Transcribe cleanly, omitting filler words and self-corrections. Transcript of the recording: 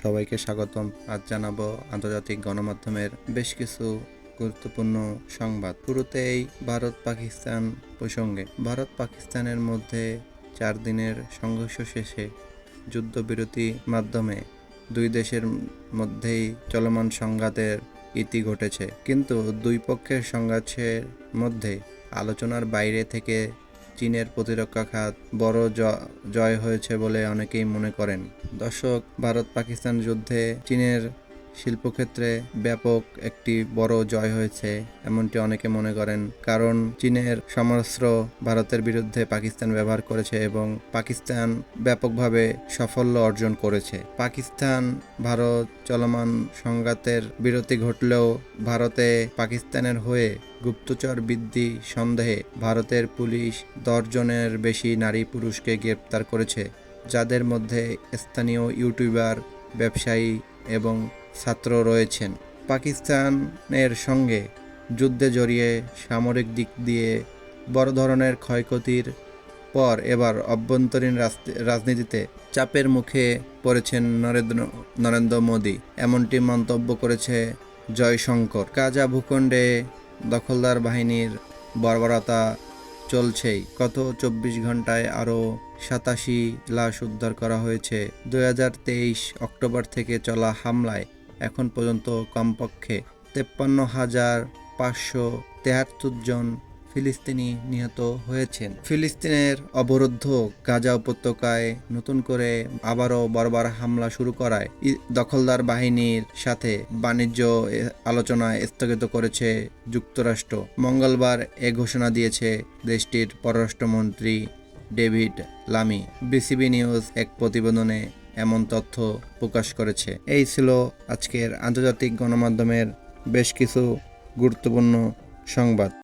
সবাইকে স্বাগতম। আজ জানাবো আন্তর্জাতিক গণমাধ্যমের বেশ কিছু গুরুত্বপূর্ণ সংবাদ। শুরুতেই ভারত পাকিস্তান প্রসঙ্গে। ভারত পাকিস্তানের মধ্যে 4 দিনের সংঘর্ষ শেষে যুদ্ধবিরতির মাধ্যমে দুই দেশের মধ্যেই চলমান সংঘাতের ইতি ঘটেছে, কিন্তু দুই পক্ষের সংঘর্ষের মধ্যে আলোচনার বাইরে থেকে চীনের প্রতিরক্ষা খাত বড় জয় হয়েছে বলে অনেকেই মনে করেন। দর্শক, ভারত পাকিস্তান যুদ্ধে চীনের শিল্পক্ষেত্রে ব্যাপক একটি বড় জয় হয়েছে এমনটি অনেকে মনে করেন, কারণ চীনের সমরাস্ত্র ভারতের বিরুদ্ধে পাকিস্তান ব্যবহার করেছে এবং পাকিস্তান ব্যাপকভাবে সাফল্য অর্জন করেছে। পাকিস্তান ভারত চলমান সংঘাতের বিরতি ঘটলেও ভারতে পাকিস্তানের হয়ে গুপ্তচর বৃদ্ধি সন্দেহে ভারতের পুলিশ 10 জনের বেশি নারী পুরুষকে গ্রেপ্তার করেছে, যাদের মধ্যে স্থানীয় ইউটিউবার, ব্যবসায়ী এবং ছাত্র রয়েছেন। পাকিস্তানের সঙ্গে যুদ্ধে জড়িয়ে সামরিক দিক দিয়ে বড় ধরনের ক্ষয়ক্ষতির পর এবার অভ্যন্তরীণ রাজনীতিতে চাপের মুখে পড়েছেন নরেন্দ্র মোদী, এমনটি মন্তব্য করেছে জয়শঙ্কর। গাজা ভূখণ্ডে দখলদার বাহিনীর বর্বরতা চলছেই। গত 24 ঘন্টায় আরও 87 লাশ উদ্ধার করা হয়েছে। 2023 অক্টোবর থেকে চলা হামলায় এখন পর্যন্ত কমপক্ষে 53,573 জন ফিলিস্তিনি নিহত হয়েছেন। ফিলিস্তিনের অবরুদ্ধ গাজা উপত্যকায় নতুন করে আবারও বর্বর হামলা শুরু করায় দখলদার বাহিনীর সাথে বাণিজ্য আলোচনা স্থগিত করেছে যুক্তরাষ্ট্র। মঙ্গলবার এ ঘোষণা দিয়েছে দেশটির পররাষ্ট্রমন্ত্রী ডেভিড লামি। বিবিসি নিউজ এক প্রতিবেদনে এমন তথ্য প্রকাশ করেছে। এই ছিল আজকের আন্তর্জাতিক গণমাধ্যমের বেশ কিছু গুরুত্বপূর্ণ সংবাদ।